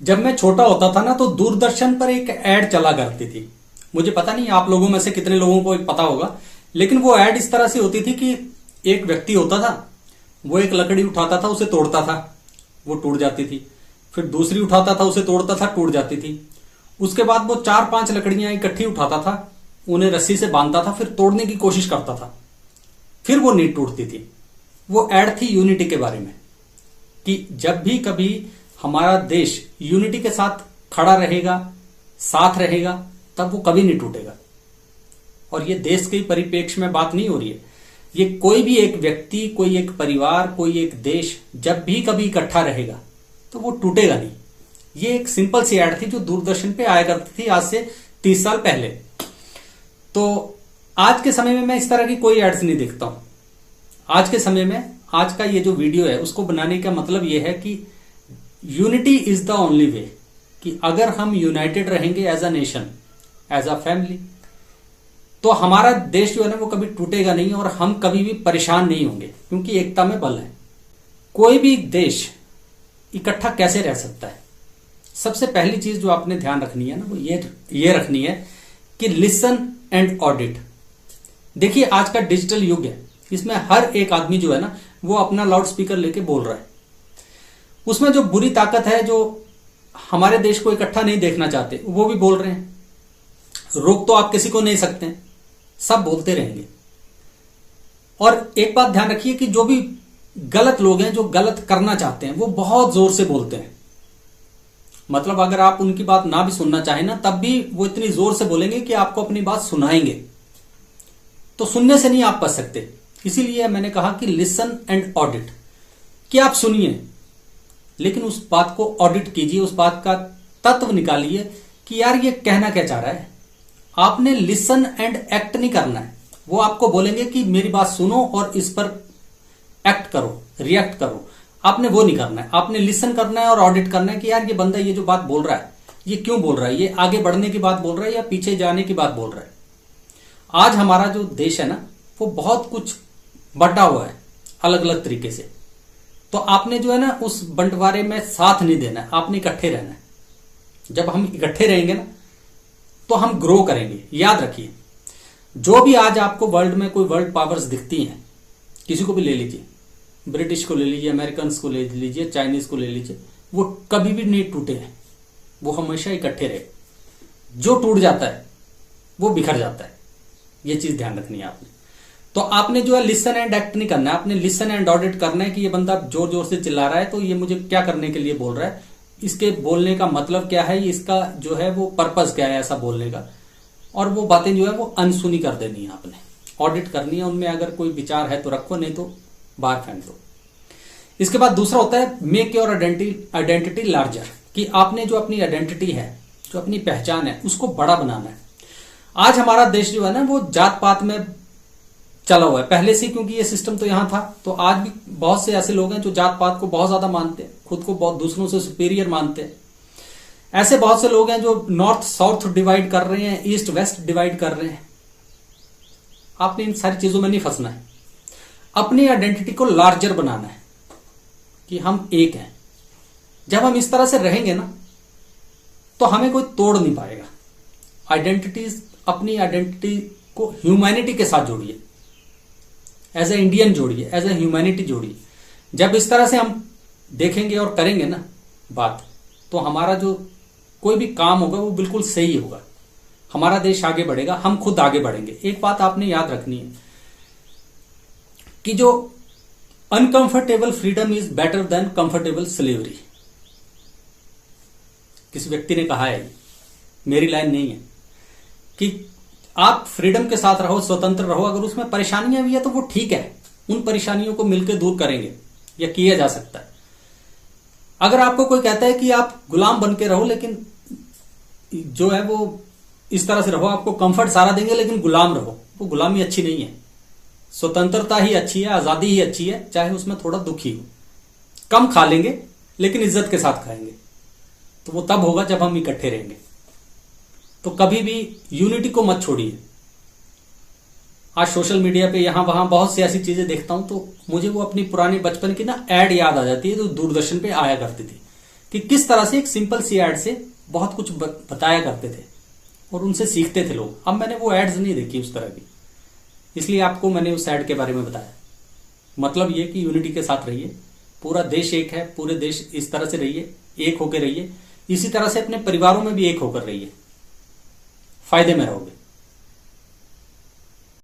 जब मैं छोटा होता था ना तो दूरदर्शन पर एक ऐड चला करती थी। मुझे पता नहीं आप लोगों में से कितने लोगों को पता होगा, लेकिन वो ऐड इस तरह से होती थी कि एक व्यक्ति होता था, वो एक लकड़ी उठाता था, उसे तोड़ता था, वो टूट जाती थी। फिर दूसरी उठाता था, उसे तोड़ता था, टूट जाती थी। उसके बाद वो 4-5 लकड़ियां इकट्ठी उठाता था, उन्हें रस्सी से बांधता था, फिर तोड़ने की कोशिश करता था, फिर वो नहीं टूटती थी। वो ऐड थी यूनिटी के बारे में कि जब भी कभी हमारा देश यूनिटी के साथ खड़ा रहेगा, साथ रहेगा, तब वो कभी नहीं टूटेगा। और ये देश के परिप्रेक्ष्य में बात नहीं हो रही है, ये कोई भी एक व्यक्ति, कोई एक परिवार, कोई एक देश जब भी कभी इकट्ठा रहेगा तो वो टूटेगा नहीं। ये एक सिंपल सी ऐड थी जो दूरदर्शन पे आया करती थी आज से 30 साल पहले। तो आज के समय में मैं इस तरह की कोई एड्स नहीं देखता हूं। आज के समय में आज का ये जो वीडियो है उसको बनाने का मतलब ये है कि unity is the only way, कि अगर हम यूनाइटेड रहेंगे as a nation, as a family, तो हमारा देश जो है ना वो कभी टूटेगा नहीं और हम कभी भी परेशान नहीं होंगे, क्योंकि एकता में बल है। कोई भी देश इकट्ठा कैसे रह सकता है? सबसे पहली चीज जो आपने ध्यान रखनी है ना वो ये रखनी है कि लिसन एंड ऑडिट। देखिए आज का डिजिटल युग है, इसमें हर एक आदमी जो है ना वो अपना लाउड स्पीकर लेके बोल रहा है। उसमें जो बुरी ताकत है, जो हमारे देश को इकट्ठा नहीं देखना चाहते, वो भी बोल रहे हैं। रोक तो आप किसी को नहीं सकते, सब बोलते रहेंगे। और एक बात ध्यान रखिए कि जो भी गलत लोग हैं, जो गलत करना चाहते हैं, वो बहुत जोर से बोलते हैं। मतलब अगर आप उनकी बात ना भी सुनना चाहें ना, तब भी वो इतनी जोर से बोलेंगे कि आपको अपनी बात सुनाएंगे। तो सुनने से नहीं आप बच सकते। इसीलिए मैंने कहा कि लिसन एंड ऑडिट, कि आप सुनिए लेकिन उस बात को ऑडिट कीजिए, उस बात का तत्व निकालिए कि यार ये कहना क्या चाह रहा है। आपने लिसन एंड एक्ट नहीं करना है। वो आपको बोलेंगे कि मेरी बात सुनो और इस पर एक्ट करो, रिएक्ट करो। आपने वो नहीं करना है, आपने लिसन करना है और ऑडिट करना है कि यार ये बंदा ये जो बात बोल रहा है ये क्यों बोल रहा है, ये आगे बढ़ने की बात बोल रहा है या पीछे जाने की बात बोल रहा है। आज हमारा जो देश है ना वो बहुत कुछ बंटा हुआ है अलग अलग तरीके से। तो आपने जो है ना उस बंटवारे में साथ नहीं देना है, आपने इकट्ठे रहना है। जब हम इकट्ठे रहेंगे ना तो हम ग्रो करेंगे। याद रखिए, जो भी आज आपको वर्ल्ड में कोई वर्ल्ड पावर्स दिखती हैं, किसी को भी ले लीजिए, ब्रिटिश को ले लीजिए, अमेरिकन को ले लीजिए, चाइनीज को ले लीजिए, वो कभी भी नहीं टूटे हैं, वो हमेशा इकट्ठे रहे। जो टूट जाता है वो बिखर जाता है। ये चीज ध्यान रखनी है आपने। तो आपने जो है लिसन एंड एक्ट नहीं करना है, आपने लिसन एंड ऑडिट करना है कि ये बंदा जोर जोर से चिल्ला रहा है तो ये मुझे क्या करने के लिए बोल रहा है, इसके बोलने का मतलब क्या है, इसका जो है वो पर्पस क्या है ऐसा बोलने का। और वो बातें जो है वो अनसुनी कर देनी है, आपने ऑडिट करनी है। उनमें अगर कोई विचार है तो रखो, नहीं तो बाहर फेंक दो। इसके बाद दूसरा होता है मेक योर आइडेंटिटी लार्जर, कि आपने जो अपनी आइडेंटिटी है, जो अपनी पहचान है, उसको बड़ा बनाना है। आज हमारा देश जो है ना वो जात पात में चला हुआ है पहले से, क्योंकि ये सिस्टम तो यहां था। तो आज भी बहुत से ऐसे लोग हैं जो जात पात को बहुत ज्यादा मानते हैं, खुद को बहुत दूसरों से सुपीरियर मानते हैं। ऐसे बहुत से लोग हैं जो नॉर्थ साउथ डिवाइड कर रहे हैं, ईस्ट वेस्ट डिवाइड कर रहे हैं। आपने इन सारी चीजों में नहीं फंसना है, अपनी आइडेंटिटी को लार्जर बनाना है कि हम एक हैं। जब हम इस तरह से रहेंगे ना तो हमें कोई तोड़ नहीं पाएगा। अपनी आइडेंटिटी को ह्यूमैनिटी के साथ जोड़िए, एज ए इंडियन जोड़िए, एज ए ह्यूमैनिटी जोड़िए। जब इस तरह से हम देखेंगे और करेंगे ना बात, तो हमारा जो कोई भी काम होगा वो बिल्कुल सही होगा, हमारा देश आगे बढ़ेगा, हम खुद आगे बढ़ेंगे। एक बात आपने याद रखनी है कि जो uncomfortable freedom is better than comfortable slavery. किसी व्यक्ति ने कहा है, मेरी लाइन नहीं है, कि आप फ्रीडम के साथ रहो, स्वतंत्र रहो, अगर उसमें परेशानियां भी है तो वो ठीक है, उन परेशानियों को मिलकर दूर करेंगे या किया जा सकता है। अगर आपको कोई कहता है कि आप गुलाम बन के रहो, लेकिन जो है वो इस तरह से रहो, आपको कंफर्ट सारा देंगे लेकिन गुलाम रहो, वो गुलामी अच्छी नहीं है। स्वतंत्रता ही अच्छी है, आजादी ही अच्छी है, चाहे उसमें थोड़ा दुख ही हो। कम खा लेंगे लेकिन इज्जत के साथ खाएंगे, तो वो तब होगा जब हम इकट्ठे रहेंगे। तो कभी भी यूनिटी को मत छोड़िए। आज सोशल मीडिया पे यहां वहां बहुत सी ऐसी चीजें देखता हूं तो मुझे वो अपनी पुरानी बचपन की ना ऐड याद आ जाती है जो दूरदर्शन पे आया करती थी कि किस तरह से एक सिंपल सी एड से बहुत कुछ बताया करते थे और उनसे सीखते थे लोग। अब मैंने वो एड्स नहीं देखी उस तरह की, इसलिए आपको मैंने उस एड के बारे में बताया। मतलब ये कि यूनिटी के साथ रहिए, पूरा देश एक है, पूरे देश इस तरह से रहिए, एक होकर रहिए, इसी तरह से अपने परिवारों में भी एक होकर रहिए, फायदे में रहोगे।